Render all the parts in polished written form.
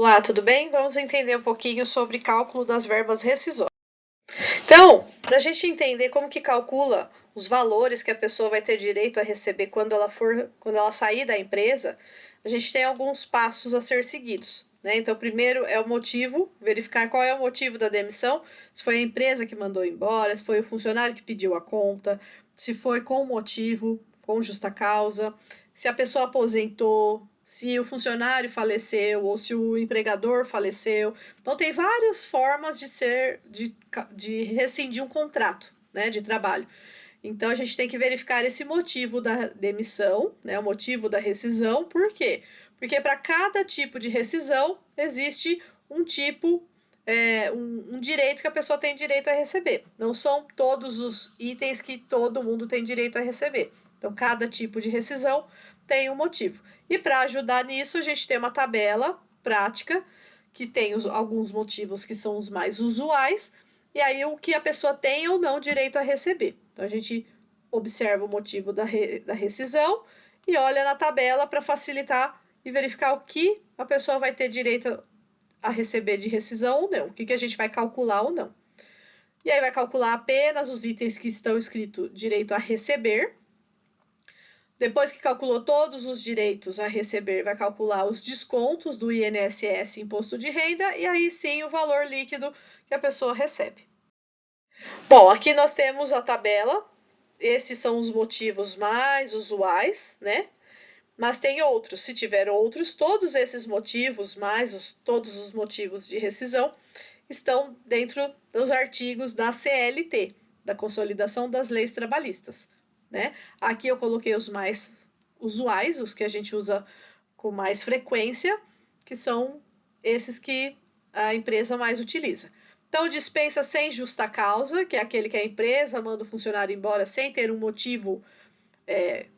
Olá, tudo bem? Vamos entender um pouquinho sobre cálculo das verbas rescisórias. Então, para a gente entender como que calcula os valores que a pessoa vai ter direito a receber quando ela sair da empresa, a gente tem alguns passos a ser seguidos, né? Então, primeiro é o motivo, verificar qual é o motivo da demissão, se foi a empresa que mandou embora, se foi o funcionário que pediu a conta, se foi com motivo, com justa causa, se a pessoa aposentou, se o funcionário faleceu ou se o empregador faleceu. Então, tem várias formas de rescindir um contrato, né, de trabalho. Então, a gente tem que verificar esse motivo da demissão, né, o motivo da rescisão. Por quê? Porque para cada tipo de rescisão existe um tipo, um direito que a pessoa tem direito a receber. Não são todos os itens que todo mundo tem direito a receber. Então, cada tipo de rescisão tem um motivo. E para ajudar nisso, a gente tem uma tabela prática que tem alguns motivos que são os mais usuais, e aí o que a pessoa tem ou não direito a receber. Então, a gente observa o motivo da rescisão e olha na tabela para facilitar e verificar o que a pessoa vai ter direito a receber de rescisão ou não, o que a gente vai calcular ou não. E aí vai calcular apenas os itens que estão escritos direito a receber. Depois que calculou todos os direitos a receber, vai calcular os descontos do INSS, Imposto de Renda, e aí sim o valor líquido que a pessoa recebe. Bom, aqui nós temos a tabela. Esses são os motivos mais usuais, né? Mas tem outros. Se tiver outros, todos esses motivos, mais todos os motivos de rescisão, estão dentro dos artigos da CLT, da Consolidação das Leis Trabalhistas, né? Aqui eu coloquei os mais usuais, os que a gente usa com mais frequência, que são esses que a empresa mais utiliza. Então, dispensa sem justa causa, que é aquele que a empresa manda o funcionário embora sem ter um motivo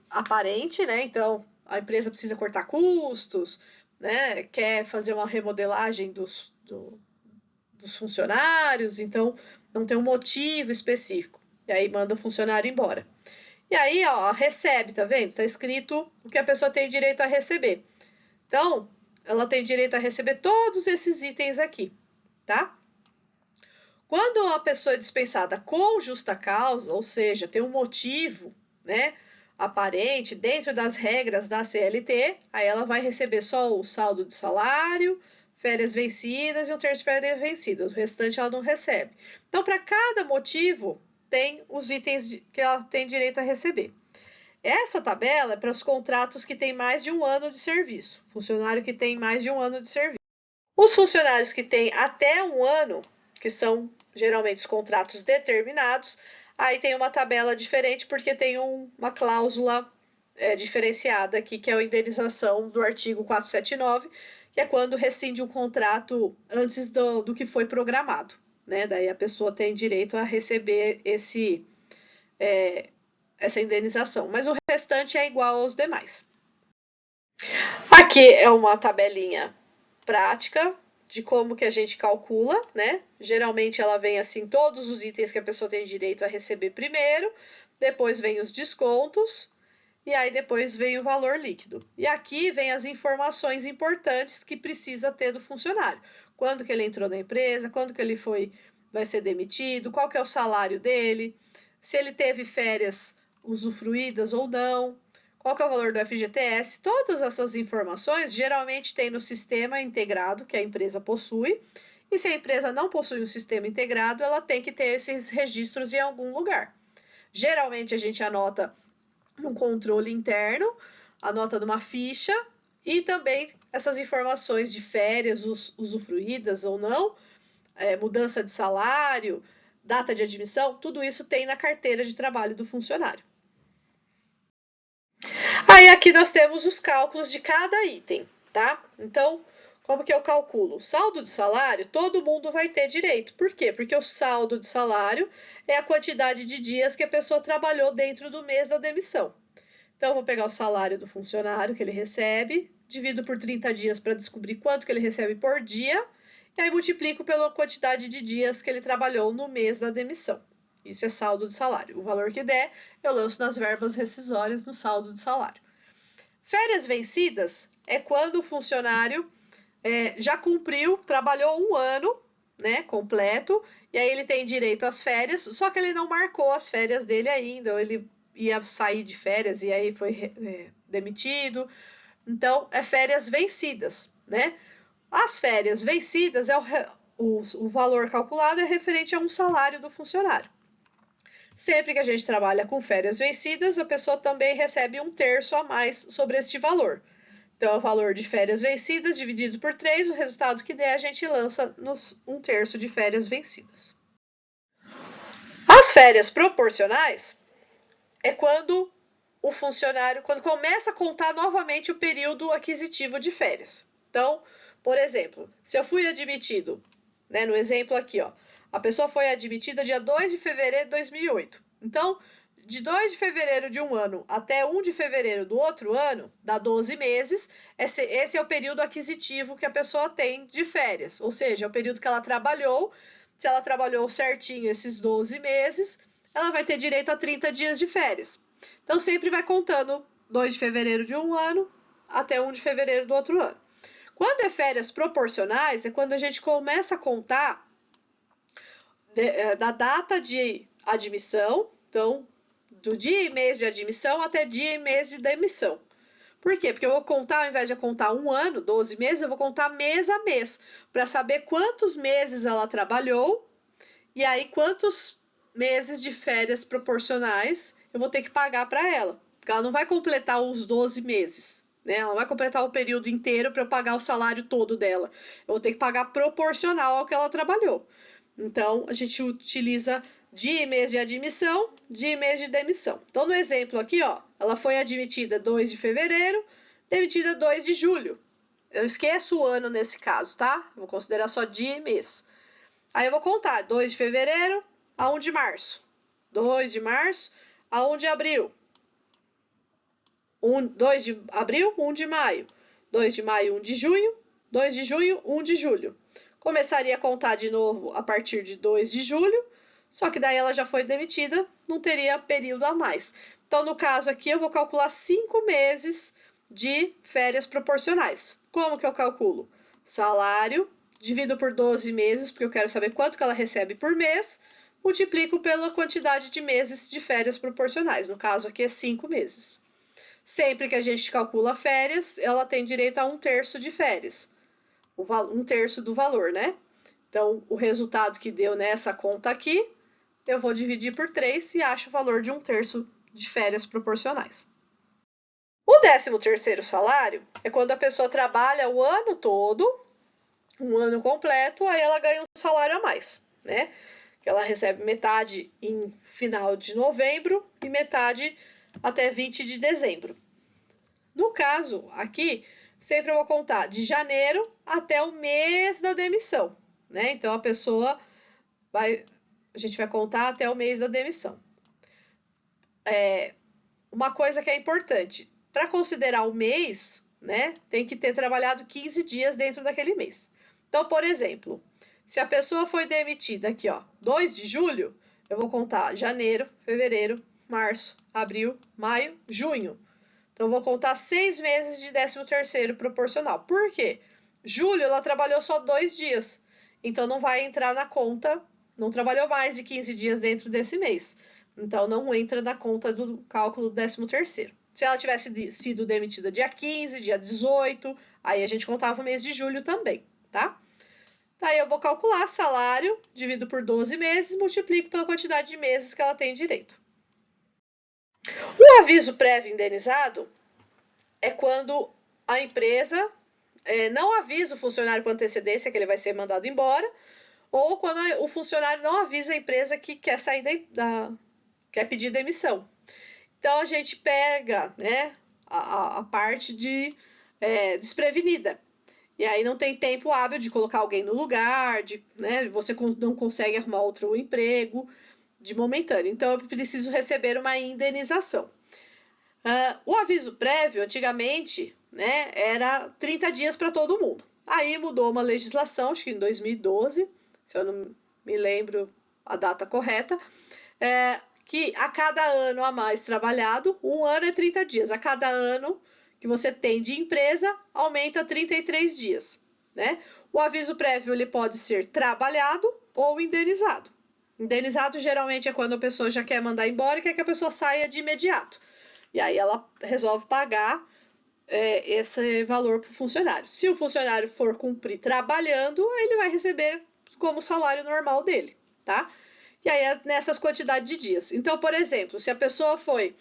aparente, né? Então, a empresa precisa cortar custos, né? Quer fazer uma remodelagem dos funcionários, então não tem um motivo específico. E aí manda o funcionário embora. E aí, ó, recebe, tá vendo? Tá escrito o que a pessoa tem direito a receber. Então, ela tem direito a receber todos esses itens aqui, tá? Quando a pessoa é dispensada com justa causa, ou seja, tem um motivo, né, aparente dentro das regras da CLT, aí ela vai receber só o saldo de salário, férias vencidas e um terço de férias vencidas. O restante ela não recebe. Então, para cada motivo, tem os itens que ela tem direito a receber. Essa tabela é para os contratos que têm mais de um ano de serviço, funcionário que tem mais de um ano de serviço. Os funcionários que têm até um ano, que são geralmente os contratos determinados, aí tem uma tabela diferente porque tem uma cláusula diferenciada aqui, que é a indenização do artigo 479, que é quando rescinde um contrato antes do que foi programado, né? Daí a pessoa tem direito a receber essa indenização, mas o restante é igual aos demais. Aqui é uma tabelinha prática de como que a gente calcula, né? Geralmente ela vem assim, todos os itens que a pessoa tem direito a receber primeiro, depois vem os descontos, e aí depois vem o valor líquido. E aqui vem as informações importantes que precisa ter do funcionário. Quando que ele entrou na empresa, quando que ele vai ser demitido, qual que é o salário dele, se ele teve férias usufruídas ou não, qual que é o valor do FGTS. Todas essas informações geralmente tem no sistema integrado que a empresa possui, e se a empresa não possui um sistema integrado, ela tem que ter esses registros em algum lugar. Geralmente a gente anota num controle interno, anota numa ficha, e também essas informações de férias usufruídas ou não, mudança de salário, data de admissão, tudo isso tem na carteira de trabalho do funcionário. Aí aqui nós temos os cálculos de cada item, tá? Então, como que eu calculo? Saldo de salário, todo mundo vai ter direito. Por quê? Porque o saldo de salário é a quantidade de dias que a pessoa trabalhou dentro do mês da demissão. Então, eu vou pegar o salário do funcionário que ele recebe, divido por 30 dias para descobrir quanto que ele recebe por dia, e aí multiplico pela quantidade de dias que ele trabalhou no mês da demissão. Isso é saldo de salário. O valor que der, eu lanço nas verbas rescisórias no saldo de salário. Férias vencidas é quando o funcionário já cumpriu, trabalhou um ano, né, completo, e aí ele tem direito às férias, só que ele não marcou as férias dele ainda, ou ele ia sair de férias e aí foi demitido. Então, é férias vencidas, né? As férias vencidas, o valor calculado é referente a um salário do funcionário. Sempre que a gente trabalha com férias vencidas, a pessoa também recebe 1/3 a mais sobre este valor. Então, é o valor de férias vencidas dividido por 3, o resultado que der a gente lança nos 1/3 de férias vencidas. As férias proporcionais é quando o funcionário, quando começa a contar novamente o período aquisitivo de férias. Então, por exemplo, se eu fui admitido, né, no exemplo aqui, ó, a pessoa foi admitida dia 2 de fevereiro de 2008. Então, de 2 de fevereiro de um ano até 1 de fevereiro do outro ano, dá 12 meses, esse é o período aquisitivo que a pessoa tem de férias, ou seja, é o período que ela trabalhou. Se ela trabalhou certinho esses 12 meses, ela vai ter direito a 30 dias de férias. Então, sempre vai contando 2 de fevereiro de um ano até 1 de fevereiro do outro ano. Quando é férias proporcionais, é quando a gente começa a contar da data de admissão, então, do dia e mês de admissão até dia e mês de demissão. Por quê? Porque eu vou contar, ao invés de contar um ano, 12 meses, eu vou contar mês a mês, para saber quantos meses ela trabalhou e aí quantos meses de férias proporcionais eu vou ter que pagar para ela. Porque ela não vai completar os 12 meses, né? Ela não vai completar o período inteiro para eu pagar o salário todo dela. Eu vou ter que pagar proporcional ao que ela trabalhou. Então, a gente utiliza dia e mês de admissão, dia e mês de demissão. Então, no exemplo aqui, ó, ela foi admitida 2 de fevereiro, demitida 2 de julho. Eu esqueço o ano nesse caso, tá? Vou considerar só dia e mês. Aí eu vou contar 2 de fevereiro a 1 de março. 2 de março a 1 de abril. 2 de abril, 1 de maio. 2 de maio, 1 de junho. 2 de junho, 1 de julho. Começaria a contar de novo a partir de 2 de julho, só que daí ela já foi demitida, não teria período a mais. Então, no caso aqui, eu vou calcular 5 meses de férias proporcionais. Como que eu calculo? Salário, divido por 12 meses, porque eu quero saber quanto que ela recebe por mês, multiplico pela quantidade de meses de férias proporcionais. No caso aqui é 5 meses. Sempre que a gente calcula férias, ela tem direito a 1/3 de férias. 1/3 do valor, né? Então, o resultado que deu nessa conta aqui, eu vou dividir por 3 e acho o valor de 1/3 de férias proporcionais. O 13º salário é quando a pessoa trabalha o ano todo, um ano completo, aí ela ganha um salário a mais, né? Ela recebe metade em final de novembro e metade até 20 de dezembro. No caso aqui, sempre eu vou contar de janeiro até o mês da demissão, né? Então, a gente vai contar até o mês da demissão. Uma coisa que é importante, para considerar o mês, né, tem que ter trabalhado 15 dias dentro daquele mês. Então, por exemplo, se a pessoa foi demitida aqui, ó, 2 de julho, eu vou contar janeiro, fevereiro, março, abril, maio, junho. Então, eu vou contar 6 meses de 13º proporcional. Por quê? Julho, ela trabalhou só 2 dias. Então, não vai entrar na conta, não trabalhou mais de 15 dias dentro desse mês. Então, não entra na conta do cálculo do 13º. Se ela tivesse sido demitida dia 15, dia 18, aí a gente contava o mês de julho também, tá? Aí eu vou calcular salário, divido por 12 meses, multiplico pela quantidade de meses que ela tem direito. O aviso prévio indenizado é quando a empresa não avisa o funcionário com antecedência que ele vai ser mandado embora, ou quando o funcionário não avisa a empresa que quer sair quer pedir demissão. Então a gente pega, né, a parte desprevenida. E aí não tem tempo hábil de colocar alguém no lugar, né, você não consegue arrumar outro emprego de momentâneo. Então eu preciso receber uma indenização. O aviso prévio, antigamente, né, era 30 dias para todo mundo. Aí mudou uma legislação, acho que em 2012, se eu não me lembro a data correta, que a cada ano a mais trabalhado, um ano é 30 dias. A cada ano que você tem de empresa, aumenta 33 dias. né? O aviso prévio ele pode ser trabalhado ou indenizado. Indenizado geralmente é quando a pessoa já quer mandar embora e quer que a pessoa saia de imediato. E aí ela resolve pagar esse valor para o funcionário. Se o funcionário for cumprir trabalhando, ele vai receber como salário normal dele, tá? E aí é nessas quantidades de dias. Então, por exemplo, se a pessoa foi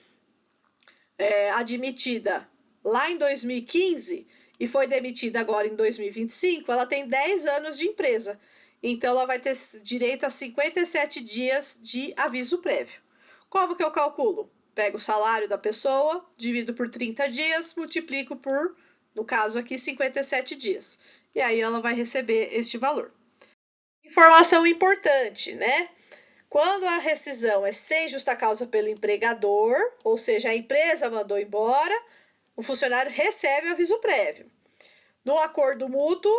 admitida lá em 2015 e foi demitida agora em 2025, ela tem 10 anos de empresa. Então, ela vai ter direito a 57 dias de aviso prévio. Como que eu calculo? Pego o salário da pessoa, divido por 30 dias, multiplico por, no caso aqui, 57 dias. E aí ela vai receber este valor. Informação importante, né? Quando a rescisão é sem justa causa pelo empregador, ou seja, a empresa mandou embora, o funcionário recebe o aviso prévio. No acordo mútuo,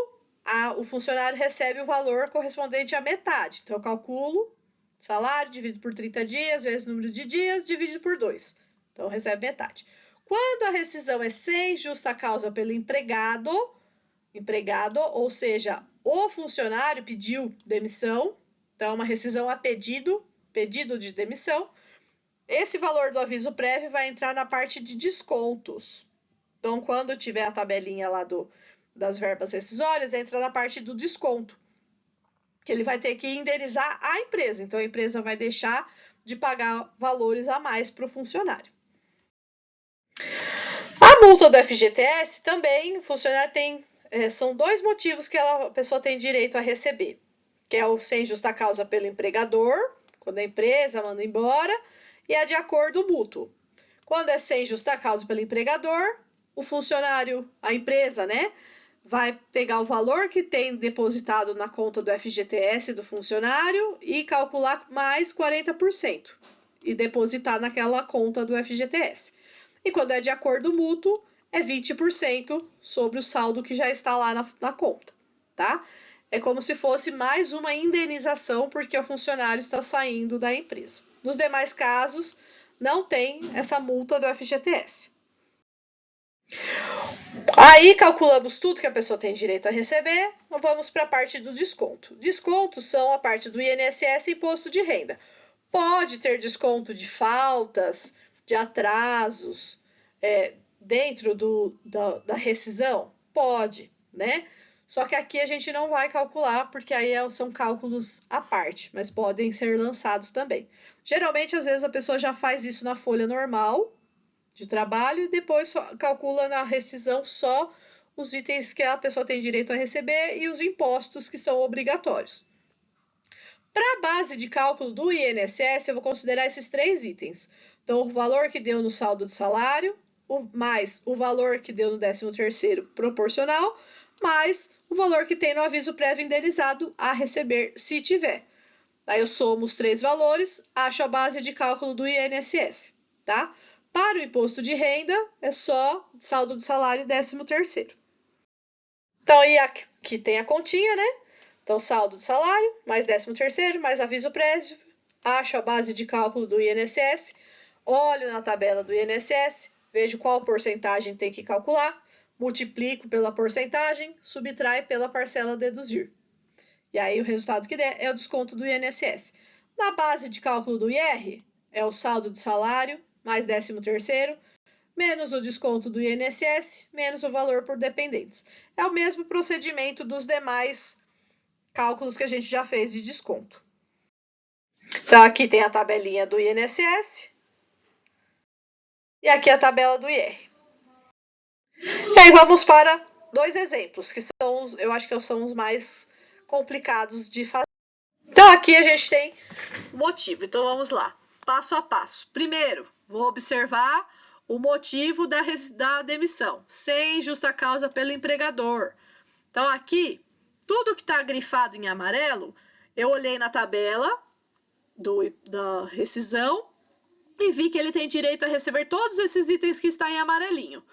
o funcionário recebe o valor correspondente à metade. Então, eu calculo salário, divido por 30 dias, vezes o número de dias, dividido por 2. Então, recebe metade. Quando a rescisão é sem justa causa pelo empregado, ou seja, o funcionário pediu demissão, então uma rescisão a pedido de demissão, esse valor do aviso prévio vai entrar na parte de descontos. Então, quando tiver a tabelinha lá das verbas rescisórias, entra na parte do desconto, que ele vai ter que indenizar a empresa. Então, a empresa vai deixar de pagar valores a mais para o funcionário. A multa do FGTS também, o funcionário tem, são 2 motivos que a pessoa tem direito a receber, que é o sem justa causa pelo empregador, quando a empresa manda embora, e a de acordo mútuo. Quando é sem justa causa pelo empregador, o funcionário, a empresa, né, vai pegar o valor que tem depositado na conta do FGTS do funcionário e calcular mais 40% e depositar naquela conta do FGTS. E quando é de acordo mútuo, é 20% sobre o saldo que já está lá na conta, tá? É como se fosse mais uma indenização porque o funcionário está saindo da empresa. Nos demais casos, não tem essa multa do FGTS. Aí calculamos tudo que a pessoa tem direito a receber, vamos para a parte do desconto. Descontos são a parte do INSS e imposto de renda. Pode ter desconto de faltas, de atrasos, dentro da rescisão? Pode, né? Só que aqui a gente não vai calcular, porque aí são cálculos à parte, mas podem ser lançados também. Geralmente, às vezes, a pessoa já faz isso na folha normal de trabalho e depois calcula na rescisão só os itens que a pessoa tem direito a receber e os impostos que são obrigatórios. Para a base de cálculo do INSS, eu vou considerar esses 3 itens. Então, o valor que deu no saldo de salário, mais o valor que deu no 13º proporcional, mais o valor que tem no aviso prévio indenizado a receber, se tiver. Aí eu somo os 3 valores, acho a base de cálculo do INSS, tá? Para o imposto de renda, é só saldo de salário e 13º. Então, aí aqui tem a continha, né? Então, saldo de salário, mais 13º, mais aviso prévio, acho a base de cálculo do INSS, olho na tabela do INSS, vejo qual porcentagem tem que calcular, multiplico pela porcentagem, subtrai pela parcela a deduzir. E aí, o resultado que der é o desconto do INSS. Na base de cálculo do IR, é o saldo de salário, mais 13º, menos o desconto do INSS, menos o valor por dependentes. É o mesmo procedimento dos demais cálculos que a gente já fez de desconto. Então, aqui tem a tabelinha do INSS e aqui a tabela do IR. E aí vamos para 2 exemplos, que são, eu acho que são os mais complicados de fazer. Então, aqui a gente tem o motivo. Então, vamos lá, passo a passo. Primeiro, vou observar o motivo da demissão, sem justa causa pelo empregador. Então, aqui, tudo que está grifado em amarelo, eu olhei na tabela da rescisão e vi que ele tem direito a receber todos esses itens que estão em amarelinho.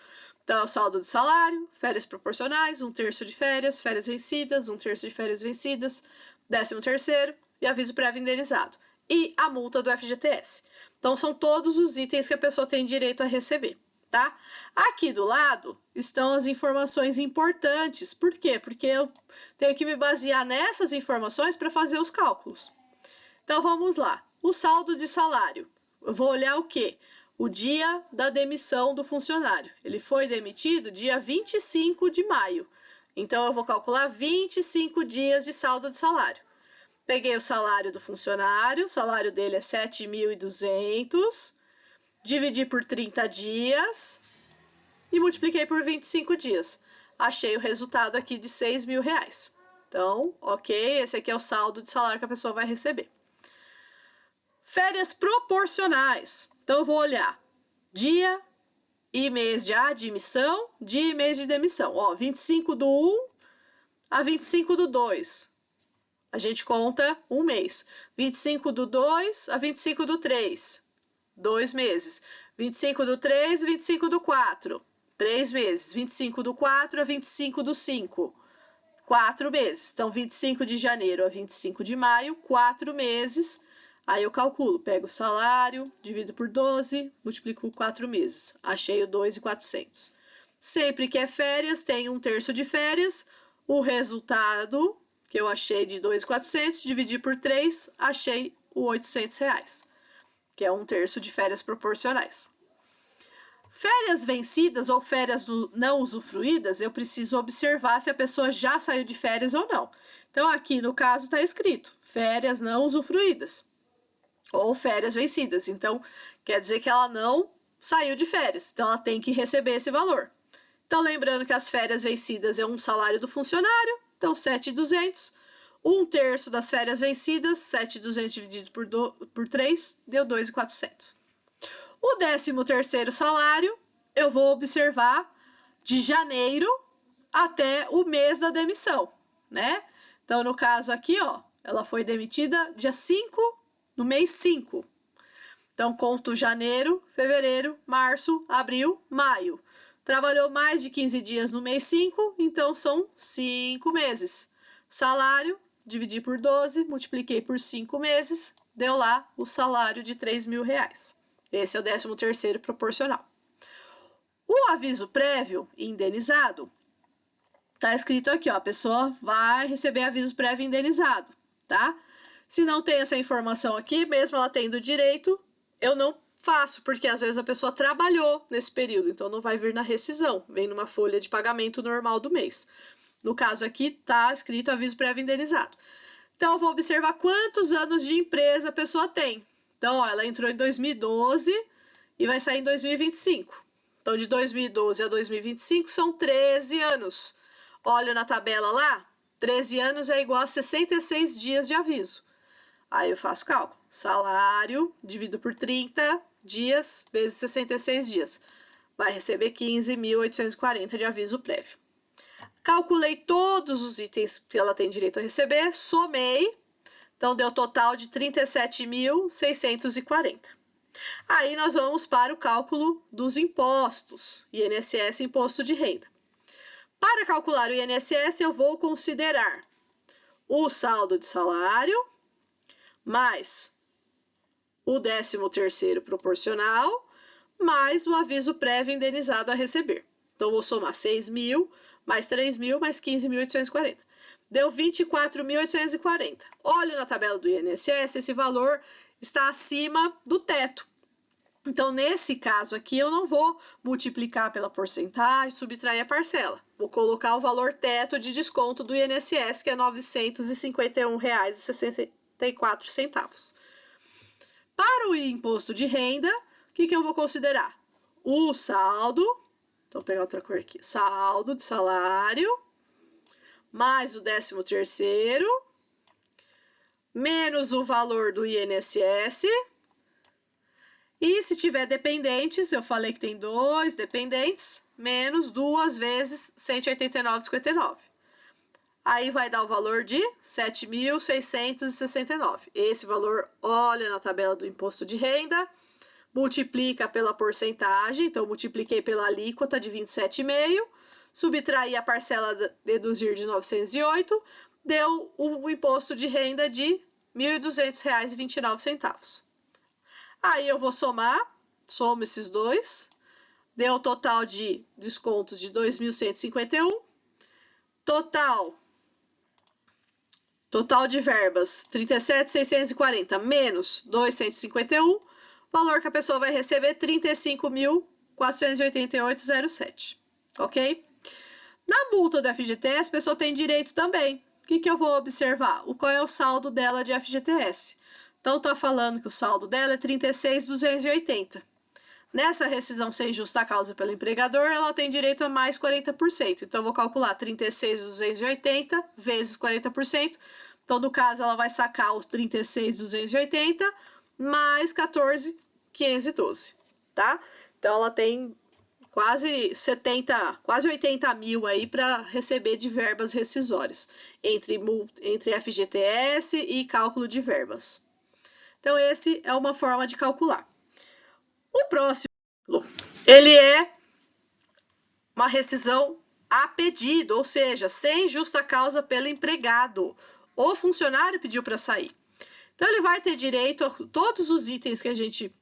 Então, saldo de salário, férias proporcionais, 1/3 de férias, férias vencidas, 1/3 de férias vencidas, 13º e aviso prévio indenizado. E a multa do FGTS. Então, são todos os itens que a pessoa tem direito a receber, tá? Aqui do lado estão as informações importantes. Por quê? Porque eu tenho que me basear nessas informações para fazer os cálculos. Então vamos lá. O saldo de salário. Eu vou olhar o quê? O dia da demissão do funcionário. Ele foi demitido dia 25 de maio. Então eu vou calcular 25 dias de saldo de salário. Peguei o salário do funcionário, o salário dele é 7.200, dividi por 30 dias e multipliquei por 25 dias. Achei o resultado aqui de R$6.000. Então, ok, esse aqui é o saldo de salário que a pessoa vai receber. Férias proporcionais. Então, eu vou olhar dia e mês de admissão, dia e mês de demissão. Ó, 25 do 1 a 25 do 2. A gente conta um mês. 25 do 2 a 25 do 3. 2 meses. 25 do 3 a 25 do 4. 3 meses. 25 do 4 a 25 do 5. 4 meses. Então, 25 de janeiro a 25 de maio, 4 meses. Aí eu calculo, pego o salário, divido por 12, multiplico por 4 meses. Achei o 2.400. Sempre que é férias, tem 1/3 de férias. O resultado que eu achei de 2.400, dividi por 3, achei o R$800, que é 1/3 de férias proporcionais. Férias vencidas ou férias não usufruídas, eu preciso observar se a pessoa já saiu de férias ou não. Então, aqui no caso está escrito férias não usufruídas ou férias vencidas. Então, quer dizer que ela não saiu de férias. Então, ela tem que receber esse valor. Então, lembrando que as férias vencidas é um salário do funcionário. Então, 7.200. 1/3 das férias vencidas, 7.200 dividido por 3, deu 2.400. O 13º salário, eu vou observar de janeiro até o mês da demissão, né? Então, no caso aqui, ó, ela foi demitida dia 5, no mês 5. Então, conto janeiro, fevereiro, março, abril, maio. Trabalhou mais de 15 dias no mês 5, então são 5 meses. Salário, dividi por 12, multipliquei por 5 meses, deu lá o salário de R$3.000. Esse é o 13º proporcional. O aviso prévio e indenizado, tá escrito aqui, ó, a pessoa vai receber aviso prévio e indenizado, tá? Se não tem essa informação aqui, mesmo ela tendo direito, eu não faço, porque às vezes a pessoa trabalhou nesse período, então não vai vir na rescisão, vem numa folha de pagamento normal do mês. No caso aqui, tá escrito aviso prévio indenizado. Então, eu vou observar quantos anos de empresa a pessoa tem. Então, ó, ela entrou em 2012 e vai sair em 2025. Então, de 2012 a 2025 são 13 anos. Olha na tabela lá, 13 anos é igual a 66 dias de aviso. Aí eu faço cálculo. Salário, divido por 30 dias, vezes 66 dias. Vai receber 15.840 de aviso prévio. Calculei todos os itens que ela tem direito a receber, somei, então deu total de 37.640. Aí nós vamos para o cálculo dos impostos, INSS, Imposto de Renda. Para calcular o INSS, eu vou considerar o saldo de salário, mais o 13º proporcional, mais o aviso prévio indenizado a receber. Então, vou somar 6.000, mais 3.000, mais 15.840. Deu 24.840. Olha na tabela do INSS, esse valor está acima do teto. Então, nesse caso aqui, eu não vou multiplicar pela porcentagem, subtrair a parcela. Vou colocar o valor teto de desconto do INSS, que é R$ 951,64. Para o imposto de renda, o que eu vou considerar? O saldo, então vou pegar outra cor aqui, saldo de salário, mais o 13º, menos o valor do INSS, e se tiver dependentes, eu falei que tem 2 dependentes, menos 2 vezes 189,59. Aí vai dar o valor de 7.669. Esse valor, olha na tabela do imposto de renda, multiplica pela porcentagem, então multipliquei pela alíquota de 27,5, subtraí a parcela deduzir de 908, deu o imposto de renda de R$ 1.200,29. Aí eu vou somar, somo esses dois, deu o total de descontos de 2.151. Total de verbas, 37.640 menos 2.151. Valor que a pessoa vai receber, 35.488,07. Ok? Na multa do FGTS, a pessoa tem direito também. O que eu vou observar? Qual é o saldo dela de FGTS? Então, tá falando que o saldo dela é 36.280. Nessa rescisão sem justa causa pelo empregador, ela tem direito a mais 40%. Então, eu vou calcular 36.280 vezes 40%. Então, no caso, ela vai sacar os 36.280 mais 14.512, tá? Então, ela tem quase 80 mil aí para receber de verbas rescisórias, entre FGTS e cálculo de verbas. Então, esse é uma forma de calcular. O próximo, ele é uma rescisão a pedido, ou seja, sem justa causa pelo empregado. O funcionário pediu para sair. Então, ele vai ter direito a todos os itens que a gente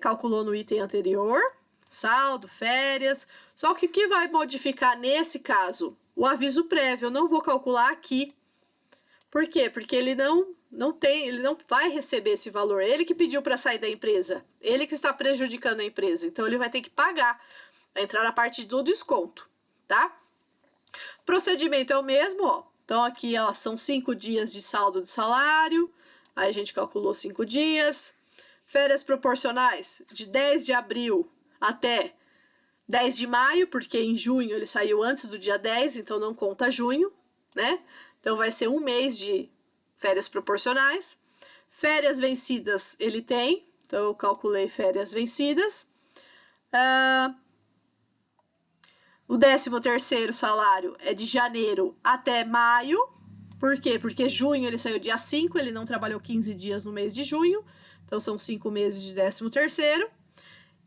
calculou no item anterior, saldo, férias. Só que o que vai modificar nesse caso? O aviso prévio. Eu não vou calcular aqui. Por quê? Porque ele não vai receber esse valor. Ele que pediu para sair da empresa. Ele que está prejudicando a empresa. Então, ele vai ter que pagar. Vai entrar na parte do desconto, tá? O procedimento é o mesmo, ó. Então, aqui, ó, são 5 dias de saldo de salário. Aí, a gente calculou 5 dias. Férias proporcionais, de 10 de abril até 10 de maio, porque em junho ele saiu antes do dia 10, então não conta junho, né? Então, vai ser um mês de férias proporcionais. Férias vencidas ele tem, então eu calculei férias vencidas. O 13º salário é de janeiro até maio. Por quê? Porque junho ele saiu dia 5, ele não trabalhou 15 dias no mês de junho. Então, são 5 meses de 13º.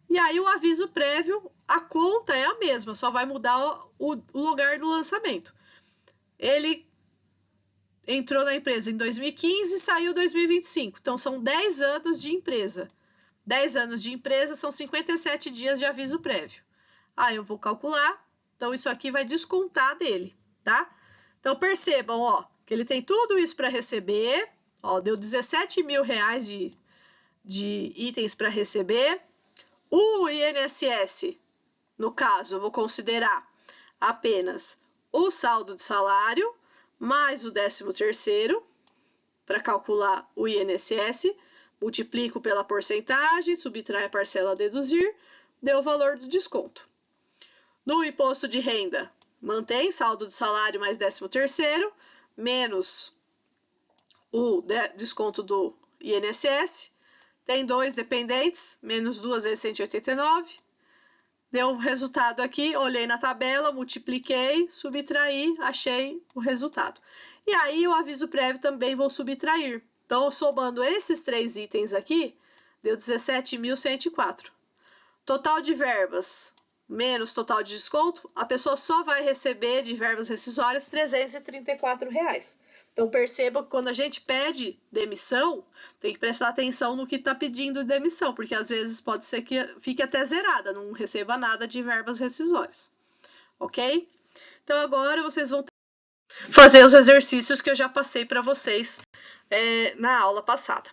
E aí, o aviso prévio, a conta é a mesma, só vai mudar o lugar do lançamento. Ele entrou na empresa em 2015 e saiu em 2025. Então, são 10 anos de empresa. 10 anos de empresa são 57 dias de aviso prévio. Aí, eu vou calcular. Então, isso aqui vai descontar dele, tá? Então, percebam, ó, que ele tem tudo isso para receber. Ó, deu 17 mil reais de itens para receber. O INSS, no caso, eu vou considerar apenas o saldo de salário mais o 13º para calcular o INSS, multiplico pela porcentagem, subtrai a parcela a deduzir, deu o valor do desconto. No imposto de renda, mantém saldo de salário mais 13º, menos o desconto do INSS. Tem 2 dependentes, menos 2 vezes 189. Deu o resultado aqui, olhei na tabela, multipliquei, subtraí, achei o resultado. E aí, o aviso prévio também vou subtrair. Então, somando esses 3 itens aqui, deu 17.104. Total de verbas menos total de desconto, a pessoa só vai receber de verbas rescisórias R$334. Então, perceba que quando a gente pede demissão, tem que prestar atenção no que está pedindo demissão, porque às vezes pode ser que fique até zerada, não receba nada de verbas rescisórias. Ok? Então, agora vocês vão fazer os exercícios que eu já passei para vocês na aula passada.